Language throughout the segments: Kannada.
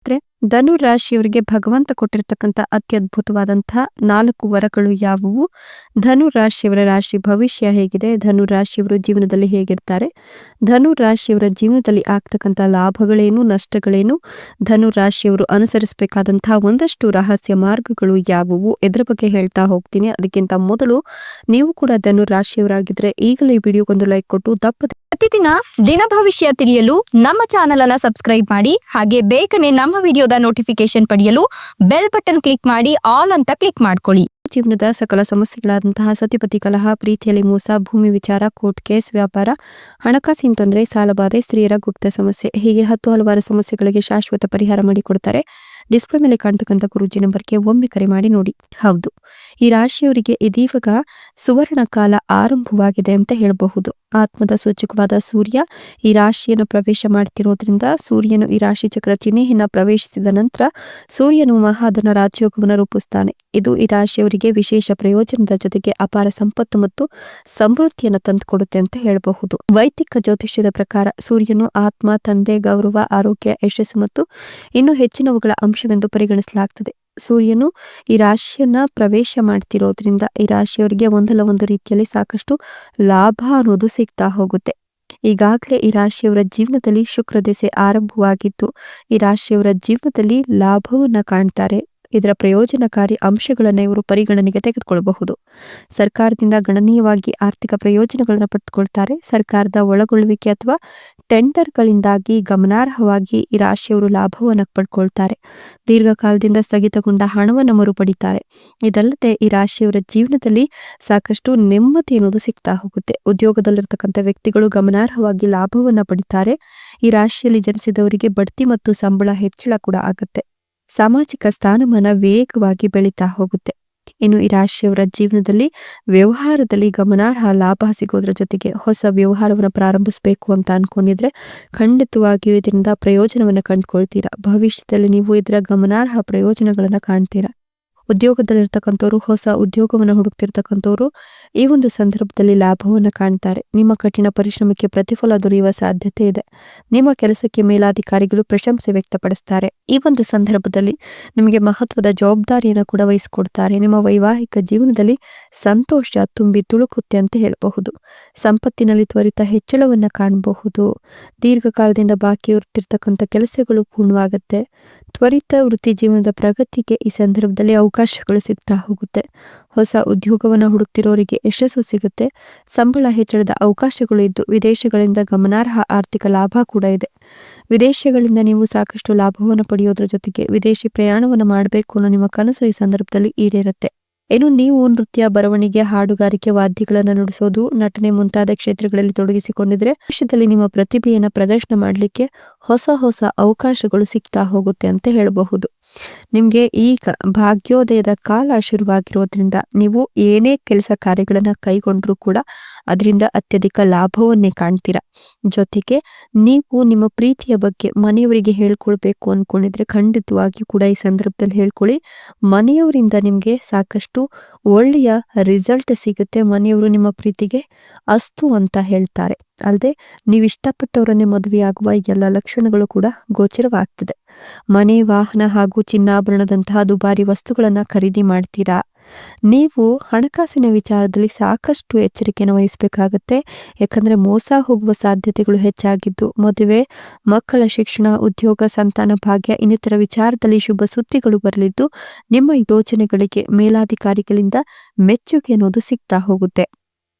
ಆದ್ರೆ ಧನು ರಾಶಿಯವರಿಗೆ ಭಗವಂತ ಕೊಟ್ಟಿರ್ತಕ್ಕಂಥ ಅತ್ಯದ್ಭುತವಾದಂತಹ 4 ವರಗಳು ಯಾವುವು? ಧನು ರಾಶಿಯವರ ರಾಶಿ ಭವಿಷ್ಯ ಹೇಗಿದೆ? ಧನು ರಾಶಿಯವರು ಜೀವನದಲ್ಲಿ ಹೇಗಿರ್ತಾರೆ? ಧನು ರಾಶಿಯವರ ಜೀವನದಲ್ಲಿ ಆಗ್ತಕ್ಕಂಥ ಲಾಭಗಳೇನು, ನಷ್ಟಗಳೇನು? ಧನು ರಾಶಿಯವರು ಅನುಸರಿಸಬೇಕಾದಂತಹ ಒಂದಷ್ಟು ರಹಸ್ಯ ಮಾರ್ಗಗಳು ಯಾವುವು? ಇದರ ಬಗ್ಗೆ ಹೇಳ್ತಾ ಹೋಗ್ತೀನಿ. ಅದಕ್ಕಿಂತ ಮೊದಲು ನೀವು ಕೂಡ ಧನು ರಾಶಿಯವರಾಗಿದ್ರೆ ಈಗಲೇ ಈ ವಿಡಿಯೋಗೊಂದು ಲೈಕ್ ಕೊಟ್ಟು ಪ್ರತಿದಿನ ದಿನ ಭವಿಷ್ಯ ತಿಳಿಯಲು ನಮ್ಮ ಚಾನೆಲ್ ಅನ್ನು ಸಬ್ಸ್ಕ್ರೈಬ್ ಮಾಡಿ. ಹಾಗೆ ಬೇಗನೆ ನಮ್ಮ ವಿಡಿಯೋದ ನೋಟಿಫಿಕೇಶನ್ ಪಡೆಯಲು ಬೆಲ್ ಬಟನ್ ಕ್ಲಿಕ್ ಮಾಡಿ ಆಲ್ ಅಂತ ಕ್ಲಿಕ್ ಮಾಡ್ಕೊಳ್ಳಿ. ಜೀವನದ ಸಕಲ ಸಮಸ್ಯೆಗಳಾದಂತಹ ಸತಿಪತಿ ಕಲಹ, ಪ್ರೀತಿಯಲ್ಲಿ ಮೋಸ, ಭೂಮಿ ವಿಚಾರ, ಕೋರ್ಟ್ ಕೇಸ್, ವ್ಯಾಪಾರ, ಹಣಕಾಸಿನ ತೊಂದರೆ, ಸಾಲಬಾಧೆ, ಸ್ತ್ರೀಯರ ಗುಪ್ತ ಸಮಸ್ಯೆ, ಹೀಗೆ ಹಲವಾರು ಸಮಸ್ಯೆಗಳಿಗೆ ಶಾಶ್ವತ ಪರಿಹಾರ ಮಾಡಿಕೊಡ್ತಾರೆ. ಡಿಸ್ಪ್ಲೇ ಮೇಲೆ ಕಾಣ್ತಕ್ಕಂಥ ಗುರೂಜಿ ನಂಬರ್ಗೆ ಒಮ್ಮೆ ಕರೆ ಮಾಡಿ ನೋಡಿ. ಹೌದು, ಈ ರಾಶಿಯವರಿಗೆ ಇದೀವಾಗ ಸುವರ್ಣ ಕಾಲ ಆರಂಭವಾಗಿದೆ ಅಂತ ಹೇಳಬಹುದು. ಆತ್ಮದ ಸೂಚಕವಾದ ಸೂರ್ಯ ಈ ರಾಶಿಯನ್ನು ಪ್ರವೇಶ ಮಾಡ್ತಿರೋದ್ರಿಂದ ಸೂರ್ಯನು ಈ ರಾಶಿ ಚಕ್ರ ಚಿಹ್ನೆಯನ್ನ ಪ್ರವೇಶಿಸಿದ ನಂತರ ಸೂರ್ಯನು ಮಹಾಧನ ರಾಜಯೋಗವನ್ನು ರೂಪಿಸ್ತಾನೆ. ಇದು ಈ ರಾಶಿಯವರಿಗೆ ವಿಶೇಷ ಪ್ರಯೋಜನದ ಜೊತೆಗೆ ಅಪಾರ ಸಂಪತ್ತು ಮತ್ತು ಸಮೃದ್ಧಿಯನ್ನು ತಂದುಕೊಡುತ್ತೆ ಅಂತ ಹೇಳಬಹುದು. ವೈದಿಕ ಜ್ಯೋತಿಷ್ಯದ ಪ್ರಕಾರ ಸೂರ್ಯನು ಆತ್ಮ, ತಂದೆ, ಗೌರವ, ಆರೋಗ್ಯ, ಯಶಸ್ಸು ಮತ್ತು ಇನ್ನೂ ಹೆಚ್ಚಿನವುಗಳ ಅಂಶವೆಂದು ಪರಿಗಣಿಸಲಾಗ್ತದೆ. ಸೂರ್ಯನು ಈ ರಾಶಿಯನ್ನ ಪ್ರವೇಶ ಮಾಡ್ತಿರೋದ್ರಿಂದ ಈ ರಾಶಿಯವರಿಗೆ ಒಂದಲ್ಲ ಒಂದು ರೀತಿಯಲ್ಲಿ ಸಾಕಷ್ಟು ಲಾಭ ಅನ್ನೋದು ಸಿಗ್ತಾ ಹೋಗುತ್ತೆ. ಈಗಾಗಲೇ ಈ ರಾಶಿಯವರ ಜೀವನದಲ್ಲಿ ಶುಕ್ರ ದೆಸೆ ಆರಂಭವಾಗಿದ್ದು ಈ ರಾಶಿಯವರ ಜೀವನದಲ್ಲಿ ಲಾಭವನ್ನ ಕಾಣ್ತಾರೆ. ಇದರ ಪ್ರಯೋಜನಕಾರಿ ಅಂಶಗಳನ್ನು ಇವರು ಪರಿಗಣನೆಗೆ ತೆಗೆದುಕೊಳ್ಳಬಹುದು. ಸರ್ಕಾರದಿಂದ ಗಣನೀಯವಾಗಿ ಆರ್ಥಿಕ ಪ್ರಯೋಜನಗಳನ್ನು ಪಡೆದುಕೊಳ್ತಾರೆ. ಸರ್ಕಾರದ ಒಳಗೊಳ್ಳುವಿಕೆ ಅಥವಾ ಟೆಂಡರ್ಗಳಿಂದಾಗಿ ಗಮನಾರ್ಹವಾಗಿ ಈ ರಾಶಿಯವರು ಲಾಭವನ್ನು ಪಡ್ಕೊಳ್ತಾರೆ. ದೀರ್ಘಕಾಲದಿಂದ ಸ್ಥಗಿತಗೊಂಡ ಹಣವನ್ನು ಮರುಪಡಿತಾರೆ. ಇದಲ್ಲದೆ ಈ ರಾಶಿಯವರ ಜೀವನದಲ್ಲಿ ಸಾಕಷ್ಟು ನೆಮ್ಮದಿ ಅನ್ನೋದು ಸಿಗ್ತಾ ಹೋಗುತ್ತೆ. ಉದ್ಯೋಗದಲ್ಲಿರ್ತಕ್ಕಂಥ ವ್ಯಕ್ತಿಗಳು ಗಮನಾರ್ಹವಾಗಿ ಲಾಭವನ್ನ ಪಡಿತಾರೆ. ಈ ರಾಶಿಯಲ್ಲಿ ಜನಿಸಿದವರಿಗೆ ಬಡ್ತಿ ಮತ್ತು ಸಂಬಳ ಹೆಚ್ಚಳ ಕೂಡ ಆಗುತ್ತೆ. ಸಾಮಾಜಿಕ ಸ್ಥಾನಮಾನ ವೇಗವಾಗಿ ಬೆಳೀತಾ ಹೋಗುತ್ತೆ. ಇನ್ನು ಈ ರಾಶಿಯವರ ಜೀವನದಲ್ಲಿ ವ್ಯವಹಾರದಲ್ಲಿ ಗಮನಾರ್ಹ ಲಾಭ ಸಿಗೋದ್ರ ಜೊತೆಗೆ ಹೊಸ ವ್ಯವಹಾರವನ್ನು ಪ್ರಾರಂಭಿಸಬೇಕು ಅಂತ ಅನ್ಕೊಂಡಿದ್ರೆ ಖಂಡಿತವಾಗಿಯೂ ಇದರಿಂದ ಪ್ರಯೋಜನವನ್ನು ಕಂಡುಕೊಳ್ತೀರಾ. ಭವಿಷ್ಯದಲ್ಲಿ ನೀವು ಇದರ ಗಮನಾರ್ಹ ಪ್ರಯೋಜನಗಳನ್ನ ಕಾಣ್ತೀರಾ. ಉದ್ಯೋಗದಲ್ಲಿರ್ತಕ್ಕಂಥವ್ರು, ಹೊಸ ಉದ್ಯೋಗವನ್ನು ಹುಡುಕ್ತಿರ್ತಕ್ಕಂಥವ್ರು ಈ ಒಂದು ಸಂದರ್ಭದಲ್ಲಿ ಲಾಭವನ್ನು ಕಾಣ್ತಾರೆ. ನಿಮ್ಮ ಕಠಿಣ ಪರಿಶ್ರಮಕ್ಕೆ ಪ್ರತಿಫಲ ದೊರೆಯುವ ಸಾಧ್ಯತೆ ಇದೆ. ನಿಮ್ಮ ಕೆಲಸಕ್ಕೆ ಮೇಲಾಧಿಕಾರಿಗಳು ಪ್ರಶಂಸೆ ವ್ಯಕ್ತಪಡಿಸ್ತಾರೆ. ಈ ಒಂದು ಸಂದರ್ಭದಲ್ಲಿ ನಿಮಗೆ ಮಹತ್ವದ ಜವಾಬ್ದಾರಿಯನ್ನು ಕೂಡ ವಹಿಸಿಕೊಡ್ತಾರೆ. ನಿಮ್ಮ ವೈವಾಹಿಕ ಜೀವನದಲ್ಲಿ ಸಂತೋಷ ತುಂಬಿ ತುಳುಕುತ್ತೆ ಅಂತ ಹೇಳಬಹುದು. ಸಂಪತ್ತಿನಲ್ಲಿ ತ್ವರಿತ ಹೆಚ್ಚಳವನ್ನ ಕಾಣಬಹುದು. ದೀರ್ಘಕಾಲದಿಂದ ಬಾಕಿ ಇರ್ತಿರ್ತಕ್ಕಂಥ ಕೆಲಸಗಳು ಪೂರ್ಣವಾಗುತ್ತೆ. ತ್ವರಿತ ವೃತ್ತಿ ಜೀವನದ ಪ್ರಗತಿಗೆ ಈ ಸಂದರ್ಭದಲ್ಲಿ ಅವಕಾಶಗಳು ಸಿಗ್ತಾ ಹೋಗುತ್ತೆ. ಹೊಸ ಉದ್ಯೋಗವನ್ನು ಹುಡುಕ್ತಿರೋರಿಗೆ ಯಶಸ್ಸು ಸಿಗುತ್ತೆ. ಸಂಬಳ ಹೆಚ್ಚಳದ ಅವಕಾಶಗಳು ಇದ್ದು ವಿದೇಶಗಳಿಂದ ಗಮನಾರ್ಹ ಆರ್ಥಿಕ ಲಾಭ ಕೂಡ ಇದೆ. ವಿದೇಶಗಳಿಂದ ನೀವು ಸಾಕಷ್ಟು ಲಾಭವನ್ನು ಪಡೆಯೋದ್ರ ಜೊತೆಗೆ ವಿದೇಶಿ ಪ್ರಯಾಣವನ್ನು ಮಾಡಬೇಕು ಅನ್ನೋ ನಿಮ್ಮ ಕನಸು ಈ ಸಂದರ್ಭದಲ್ಲಿ ಈಡೇರುತ್ತೆ. ಇನ್ನು ನೀವು ನೃತ್ಯ, ಬರವಣಿಗೆ, ಹಾಡುಗಾರಿಕೆ, ವಾದ್ಯಗಳನ್ನು ನುಡಿಸೋದು, ನಟನೆ ಮುಂತಾದ ಕ್ಷೇತ್ರಗಳಲ್ಲಿ ತೊಡಗಿಸಿಕೊಂಡಿದ್ರೆ ಭವಿಷ್ಯದಲ್ಲಿ ನಿಮ್ಮ ಪ್ರತಿಭೆಯನ್ನು ಪ್ರದರ್ಶನ ಮಾಡಲಿಕ್ಕೆ ಹೊಸ ಅವಕಾಶಗಳು ಸಿಗ್ತಾ ಹೋಗುತ್ತೆ ಅಂತ ಹೇಳಬಹುದು. ನಿಮ್ಗೆ ಈಗ ಭಾಗ್ಯೋದಯದ ಕಾಲ ಶುರುವಾಗಿರೋದ್ರಿಂದ ನೀವು ಏನೇ ಕೆಲಸ ಕಾರ್ಯಗಳನ್ನ ಕೈಗೊಂಡ್ರೂ ಕೂಡ ಅದರಿಂದ ಅತ್ಯಧಿಕ ಲಾಭವನ್ನೇ ಕಾಣ್ತೀರಾ. ಜೊತೆಗೆ ನೀವು ನಿಮ್ಮ ಪ್ರೀತಿಯ ಬಗ್ಗೆ ಮನೆಯವರಿಗೆ ಹೇಳ್ಕೊಳ್ಬೇಕು ಅನ್ಕೊಂಡಿದ್ರೆ ಖಂಡಿತವಾಗಿಯೂ ಕೂಡ ಈ ಸಂದರ್ಭದಲ್ಲಿ ಹೇಳ್ಕೊಳ್ಳಿ. ಮನೆಯವರಿಂದ ನಿಮ್ಗೆ ಸಾಕಷ್ಟು ಒಳ್ಳೆಯ ರಿಸಲ್ಟ್ ಸಿಗುತ್ತೆ. ಮನೆಯವರು ನಿಮ್ಮ ಪ್ರೀತಿಗೆ ಅಸ್ತು ಅಂತ ಹೇಳ್ತಾರೆ. ಅಲ್ಲದೆ ನೀವು ಇಷ್ಟಪಟ್ಟವರನ್ನೇ ಮದುವೆಯಾಗುವ ಎಲ್ಲ ಲಕ್ಷಣಗಳು ಕೂಡ ಗೋಚರವಾಗ್ತದೆ. ಮನೆ, ವಾಹನ ಹಾಗೂ ಚಿನ್ನಾಭರಣದಂತಹ ದುಬಾರಿ ವಸ್ತುಗಳನ್ನ ಖರೀದಿ ಮಾಡ್ತೀರಾ. ನೀವು ಹಣಕಾಸಿನ ವಿಚಾರದಲ್ಲಿ ಸಾಕಷ್ಟು ಎಚ್ಚರಿಕೆಯನ್ನು ವಹಿಸಬೇಕಾಗತ್ತೆ. ಯಾಕಂದ್ರೆ ಮೋಸ ಹೋಗುವ ಸಾಧ್ಯತೆಗಳು ಹೆಚ್ಚಾಗಿದ್ದು ಮದುವೆ, ಮಕ್ಕಳ ಶಿಕ್ಷಣ, ಉದ್ಯೋಗ, ಸಂತಾನ ಭಾಗ್ಯ ಇನ್ನಿತರ ವಿಚಾರದಲ್ಲಿ ಶುಭ ಸುದ್ದಿಗಳು ಬರಲಿದ್ದು ನಿಮ್ಮ ಯೋಜನೆಗಳಿಗೆ ಮೇಲಾಧಿಕಾರಿಗಳಿಂದ ಮೆಚ್ಚುಗೆ ಅನ್ನೋದು ಸಿಗ್ತಾ ಹೋಗುತ್ತೆ.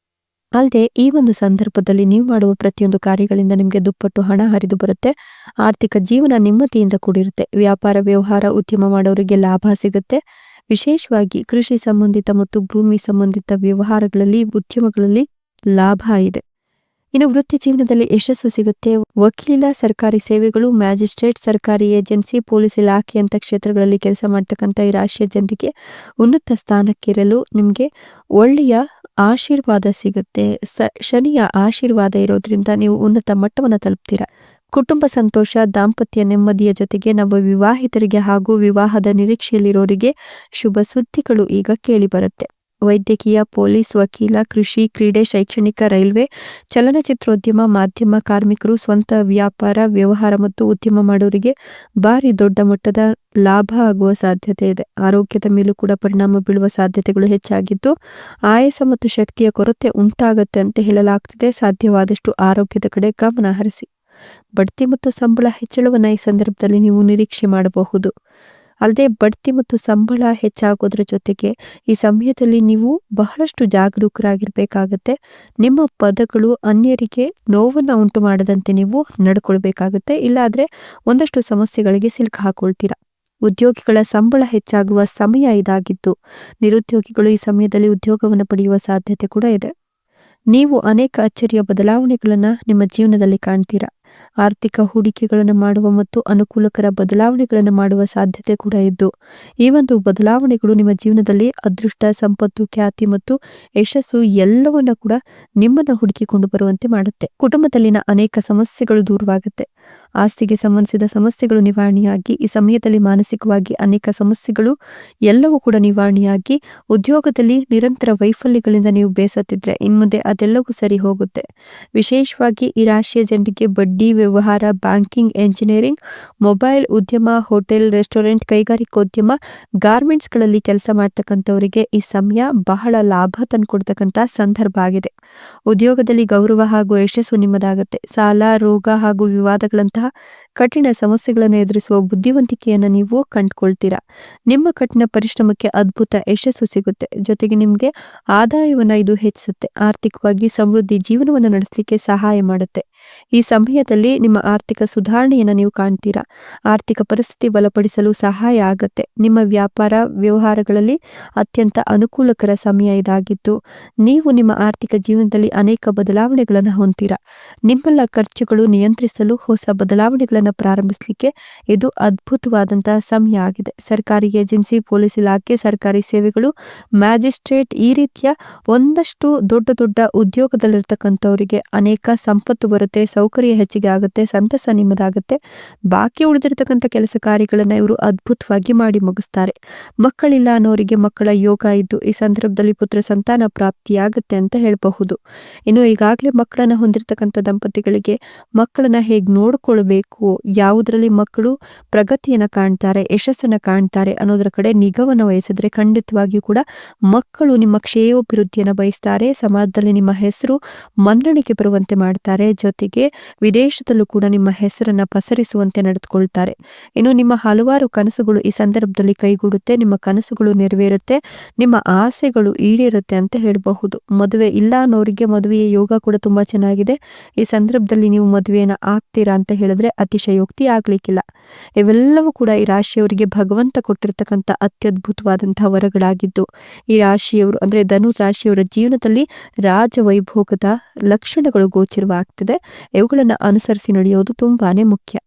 ಅಲ್ಲದೆ ಈ ಒಂದು ಸಂದರ್ಭದಲ್ಲಿ ನೀವು ಮಾಡುವ ಪ್ರತಿಯೊಂದು ಕಾರ್ಯಗಳಿಂದ ನಿಮಗೆ ದುಪ್ಪಟ್ಟು ಹಣ ಹರಿದು ಬರುತ್ತೆ. ಆರ್ಥಿಕ ಜೀವನ ನೆಮ್ಮದಿಯಿಂದ ಕೂಡಿರುತ್ತೆ. ವ್ಯಾಪಾರ, ವ್ಯವಹಾರ, ಉದ್ಯಮ ಮಾಡೋರಿಗೆ ಲಾಭ ಸಿಗುತ್ತೆ. ವಿಶೇಷವಾಗಿ ಕೃಷಿ ಸಂಬಂಧಿತ ಮತ್ತು ಭೂಮಿ ಸಂಬಂಧಿತ ವ್ಯವಹಾರಗಳಲ್ಲಿ, ಉದ್ಯಮಗಳಲ್ಲಿ ಲಾಭ ಇದೆ. ಇನ್ನು ವೃತ್ತಿ ಜೀವನದಲ್ಲಿ ಯಶಸ್ಸು ಸಿಗುತ್ತೆ. ವಕೀಲ, ಸರ್ಕಾರಿ ಸೇವೆಗಳು, ಮ್ಯಾಜಿಸ್ಟ್ರೇಟ್, ಸರ್ಕಾರಿ ಏಜೆನ್ಸಿ, ಪೊಲೀಸ್ ಇಲಾಖೆಯಂತ ಕ್ಷೇತ್ರಗಳಲ್ಲಿ ಕೆಲಸ ಮಾಡ್ತಕ್ಕಂಥ ಈ ರಾಶಿಯ ಜನರಿಗೆ ಉನ್ನತ ಸ್ಥಾನಕ್ಕಿರಲು ನಿಮಗೆ ಒಳ್ಳೆಯ ಆಶೀರ್ವಾದ ಸಿಗುತ್ತೆ. ಶನಿಯ ಆಶೀರ್ವಾದ ಇರೋದ್ರಿಂದ ನೀವು ಉನ್ನತ ಮಟ್ಟವನ್ನು ತಲುಪ್ತೀರಾ. ಕುಟುಂಬ ಸಂತೋಷ, ದಾಂಪತ್ಯ ನೆಮ್ಮದಿಯ ಜೊತೆಗೆ ನವ ವಿವಾಹಿತರಿಗೆ ಹಾಗೂ ವಿವಾಹದ ನಿರೀಕ್ಷೆಯಲ್ಲಿರೋರಿಗೆ ಶುಭ ಸುದ್ದಿಗಳು ಈಗ ಕೇಳಿ ಬರುತ್ತೆ. ವೈದ್ಯಕೀಯ, ಪೊಲೀಸ್, ವಕೀಲ, ಕೃಷಿ, ಕ್ರೀಡೆ, ಶೈಕ್ಷಣಿಕ, ರೈಲ್ವೆ, ಚಲನಚಿತ್ರೋದ್ಯಮ, ಮಾಧ್ಯಮ, ಕಾರ್ಮಿಕರು, ಸ್ವಂತ ವ್ಯಾಪಾರ, ವ್ಯವಹಾರ ಮತ್ತು ಉದ್ಯಮ ಮಾಡೋರಿಗೆ ಭಾರಿ ದೊಡ್ಡ ಮಟ್ಟದ ಲಾಭ ಆಗುವ ಸಾಧ್ಯತೆ ಇದೆ. ಆರೋಗ್ಯದ ಮೇಲೂ ಕೂಡ ಪರಿಣಾಮ ಬೀಳುವ ಸಾಧ್ಯತೆಗಳು ಹೆಚ್ಚಾಗಿದ್ದು, ಆಯಾಸ ಮತ್ತು ಶಕ್ತಿಯ ಕೊರತೆ ಉಂಟಾಗತ್ತೆ ಅಂತ ಹೇಳಲಾಗ್ತಿದೆ. ಸಾಧ್ಯವಾದಷ್ಟು ಆರೋಗ್ಯದ ಕಡೆ ಗಮನ ಹರಿಸಿ. ಬಡ್ತಿ ಮತ್ತು ಸಂಬಳ ಹೆಚ್ಚಳವನ್ನು ಈ ಸಂದರ್ಭದಲ್ಲಿ ನೀವು ನಿರೀಕ್ಷೆ ಮಾಡಬಹುದು. ಅಲ್ಲದೆ ಬಡ್ತಿ ಮತ್ತು ಸಂಬಳ ಹೆಚ್ಚಾಗೋದ್ರ ಜೊತೆಗೆ ಈ ಸಮಯದಲ್ಲಿ ನೀವು ಬಹಳಷ್ಟು ಜಾಗರೂಕರಾಗಿರ್ಬೇಕಾಗತ್ತೆ. ನಿಮ್ಮ ಪದಗಳು ಅನ್ಯರಿಗೆ ನೋವನ್ನು ಉಂಟು ಮಾಡದಂತೆ ನೀವು ನಡ್ಕೊಳ್ಬೇಕಾಗತ್ತೆ. ಇಲ್ಲಾದ್ರೆ ಒಂದಷ್ಟು ಸಮಸ್ಯೆಗಳಿಗೆ ಸಿಲುಕು ಹಾಕೊಳ್ತೀರಾ. ಉದ್ಯೋಗಿಗಳ ಸಂಬಳ ಹೆಚ್ಚಾಗುವ ಸಮಯ ಇದಾಗಿದ್ದು, ನಿರುದ್ಯೋಗಿಗಳು ಈ ಸಮಯದಲ್ಲಿ ಉದ್ಯೋಗವನ್ನು ಪಡೆಯುವ ಸಾಧ್ಯತೆ ಕೂಡ ಇದೆ. ನೀವು ಅನೇಕ ಅಚ್ಚರಿಯ ಬದಲಾವಣೆಗಳನ್ನು ನಿಮ್ಮ ಜೀವನದಲ್ಲಿ ಕಾಣ್ತೀರಾ. ಆರ್ಥಿಕ ಹೂಡಿಕೆಗಳನ್ನು ಮಾಡುವ ಮತ್ತು ಅನುಕೂಲಕರ ಬದಲಾವಣೆಗಳನ್ನು ಮಾಡುವ ಸಾಧ್ಯತೆ ಕೂಡ ಇದ್ದು, ಈ ಒಂದು ಬದಲಾವಣೆಗಳು ನಿಮ್ಮ ಜೀವನದಲ್ಲಿ ಅದೃಷ್ಟ, ಸಂಪತ್ತು, ಖ್ಯಾತಿ ಮತ್ತು ಯಶಸ್ಸು ಎಲ್ಲವನ್ನ ಕೂಡ ನಿಮ್ಮನ್ನು ಹುಡುಕಿಕೊಂಡು ಬರುವಂತೆ ಮಾಡುತ್ತೆ. ಕುಟುಂಬದಲ್ಲಿನ ಅನೇಕ ಸಮಸ್ಯೆಗಳು ದೂರವಾಗುತ್ತೆ. ಆಸ್ತಿಗೆ ಸಂಬಂಧಿಸಿದ ಸಮಸ್ಯೆಗಳು ನಿವಾರಣೆಯಾಗಿ ಈ ಸಮಯದಲ್ಲಿ ಮಾನಸಿಕವಾಗಿ ಅನೇಕ ಸಮಸ್ಯೆಗಳು ಎಲ್ಲವೂ ಕೂಡ ನಿವಾರಣೆಯಾಗಿ, ಉದ್ಯೋಗದಲ್ಲಿ ನಿರಂತರ ವೈಫಲ್ಯಗಳಿಂದ ನೀವು ಬೇಸತ್ತಿದ್ರೆ ಇನ್ಮುಂದೆ ಅದೆಲ್ಲವೂ ಸರಿ ಹೋಗುತ್ತೆ. ವಿಶೇಷವಾಗಿ ಈ ರಾಶಿಯ ಜನರಿಗೆ ಬಡ್ಡಿ ವ್ಯವಹಾರ, ಬ್ಯಾಂಕಿಂಗ್, ಎಂಜಿನಿಯರಿಂಗ್, ಮೊಬೈಲ್ ಉದ್ಯಮ, ಹೋಟೆಲ್, ರೆಸ್ಟೋರೆಂಟ್, ಕೈಗಾರಿಕೋದ್ಯಮ, ಗಾರ್ಮೆಂಟ್ಸ್ಗಳಲ್ಲಿ ಕೆಲಸ ಮಾಡ್ತಕ್ಕಂಥವರಿಗೆ ಈ ಸಮಯ ಬಹಳ ಲಾಭ ತಂದುಕೊಡ್ತಕ್ಕಂಥ ಸಂದರ್ಭ ಆಗಿದೆ. ಉದ್ಯೋಗದಲ್ಲಿ ಗೌರವ ಹಾಗೂ ಯಶಸ್ಸು ನಿಮ್ಮದಾಗತ್ತೆ. ಸಾಲ, ರೋಗ ಹಾಗೂ ವಿವಾದಗಳಂತಹ ಕಠಿಣ ಸಮಸ್ಯೆಗಳನ್ನು ಎದುರಿಸುವ ಬುದ್ಧಿವಂತಿಕೆಯನ್ನು ನೀವು ಕಂಡುಕೊಳ್ತೀರಾ. ನಿಮ್ಮ ಕಠಿಣ ಪರಿಶ್ರಮಕ್ಕೆ ಅದ್ಭುತ ಯಶಸ್ಸು ಸಿಗುತ್ತೆ. ಜೊತೆಗೆ ನಿಮಗೆ ಆದಾಯವನ್ನು ಇದು ಹೆಚ್ಚಿಸುತ್ತೆ. ಆರ್ಥಿಕವಾಗಿ ಸಮೃದ್ಧಿ ಜೀವನವನ್ನು ನಡೆಸಲಿಕ್ಕೆ ಸಹಾಯ ಮಾಡುತ್ತೆ. ಈ ಸಮಯದಲ್ಲಿ ನಿಮ್ಮ ಆರ್ಥಿಕ ಸುಧಾರಣೆಯನ್ನು ನೀವು ಕಾಣ್ತೀರಾ. ಆರ್ಥಿಕ ಪರಿಸ್ಥಿತಿ ಬಲಪಡಿಸಲು ಸಹಾಯ ಆಗತ್ತೆ. ನಿಮ್ಮ ವ್ಯಾಪಾರ ವ್ಯವಹಾರಗಳಲ್ಲಿ ಅತ್ಯಂತ ಅನುಕೂಲಕರ ಸಮಯ ಇದಾಗಿದ್ದು, ನೀವು ನಿಮ್ಮ ಆರ್ಥಿಕ ಜೀವನದಲ್ಲಿ ಅನೇಕ ಬದಲಾವಣೆಗಳನ್ನು ಹೊಂತೀರಾ. ನಿಮ್ಮೆಲ್ಲ ಖರ್ಚುಗಳು ನಿಯಂತ್ರಿಸಲು ಹೊಸ ಬದಲಾವಣೆಗಳನ್ನು ಪ್ರಾರಂಭಿಸಲಿಕ್ಕೆ ಇದು ಅದ್ಭುತವಾದಂತಹ ಸಮಯ ಆಗಿದೆ. ಸರ್ಕಾರಿ ಏಜೆನ್ಸಿ, ಪೊಲೀಸ್ ಇಲಾಖೆ, ಸರ್ಕಾರಿ ಸೇವೆಗಳು, ಮ್ಯಾಜಿಸ್ಟ್ರೇಟ್, ಈ ರೀತಿಯ ಒಂದಷ್ಟು ದೊಡ್ಡ ದೊಡ್ಡ ಉದ್ಯೋಗದಲ್ಲಿರ್ತಕ್ಕಂಥವರಿಗೆ ಅನೇಕ ಸಂಪತ್ತು ಬರುತ್ತೆ, ಸೌಕರ್ಯ ಹೆಚ್ಚಿಗೆ ಆಗುತ್ತೆ, ಸಂತಸ ನಿಮ್ಮದಾಗುತ್ತೆ. ಬಾಕಿ ಉಳಿದಿರತಕ್ಕಂಥ ಕೆಲಸ ಕಾರ್ಯಗಳನ್ನು ಇವರು ಅದ್ಭುತವಾಗಿ ಮಾಡಿ ಮುಗಿಸ್ತಾರೆ. ಮಕ್ಕಳಿಲ್ಲ ಅನ್ನೋರಿಗೆ ಮಕ್ಕಳ ಯೋಗ ಇದ್ದು ಈ ಸಂದರ್ಭದಲ್ಲಿ ಪುತ್ರ ಸಂತಾನ ಪ್ರಾಪ್ತಿಯಾಗತ್ತೆ ಅಂತ ಹೇಳಬಹುದು. ಇನ್ನು ಈಗಾಗಲೇ ಮಕ್ಕಳನ್ನ ಹೊಂದಿರತಕ್ಕಂಥ ದಂಪತಿಗಳಿಗೆ ಮಕ್ಕಳನ್ನ ಹೇಗೆ ನೋಡ್ಕೊಳ್ಬೇಕು, ಯಾವುದರಲ್ಲಿ ಮಕ್ಕಳು ಪ್ರಗತಿಯನ್ನು ಕಾಣ್ತಾರೆ, ಯಶಸ್ಸನ್ನು ಕಾಣ್ತಾರೆ ಅನ್ನೋದರ ಕಡೆ ನಿಗಾವನ್ನು ವಹಿಸಿದ್ರೆ ಖಂಡಿತವಾಗಿಯೂ ಕೂಡ ಮಕ್ಕಳು ನಿಮ್ಮ ಕ್ಷೇಮಾಭಿವೃದ್ಧಿಯನ್ನು ಬಯಸ್ತಾರೆ. ಸಮಾಜದಲ್ಲಿ ನಿಮ್ಮ ಹೆಸರು ಮನ್ನಣೆಗೆ ಬರುವಂತೆ ಮಾಡ್ತಾರೆ. ಜೊತೆಗೆ ವಿದೇಶದಲ್ಲೂ ಕೂಡ ನಿಮ್ಮ ಹೆಸರನ್ನ ಪಸರಿಸುವಂತೆ ನಡೆದುಕೊಳ್ತಾರೆ. ಇನ್ನು ನಿಮ್ಮ ಹಲವಾರು ಕನಸುಗಳು ಈ ಸಂದರ್ಭದಲ್ಲಿ ಕೈಗೂಡುತ್ತೆ. ನಿಮ್ಮ ಕನಸುಗಳು ನೆರವೇರುತ್ತೆ, ನಿಮ್ಮ ಆಸೆಗಳು ಈಡೇರುತ್ತೆ ಅಂತ ಹೇಳಬಹುದು. ಮದುವೆ ಇಲ್ಲ ಅನ್ನೋರಿಗೆ ಮದುವೆಯ ಯೋಗ ಕೂಡ ತುಂಬಾ ಚೆನ್ನಾಗಿದೆ. ಈ ಸಂದರ್ಭದಲ್ಲಿ ನೀವು ಮದುವೆಯನ್ನು ಆಗ್ತೀರಾ ಅಂತ ಹೇಳಿದ್ರೆ ಅತಿಶಯೋಕ್ತಿ ಆಗ್ಲಿಕ್ಕಿಲ್ಲ. ಇವೆಲ್ಲವೂ ಕೂಡ ಈ ರಾಶಿಯವರಿಗೆ ಭಗವಂತ ಕೊಟ್ಟಿರ್ತಕ್ಕಂಥ ಅತ್ಯದ್ಭುತವಾದಂತಹ ವರಗಳಾಗಿದ್ದು, ಈ ರಾಶಿಯವರು ಅಂದ್ರೆ ಧನು ರಾಶಿಯವರ ಜೀವನದಲ್ಲಿ ರಾಜವೈಭೋಗದ ಲಕ್ಷಣಗಳು ಗೋಚರವಾಗ್ತಿದೆ. ಇವುಗಳನ್ನು ಅನುಸರಿಸಿ ನಡೆಯೋದು ತುಂಬಾನೇ ಮುಖ್ಯ.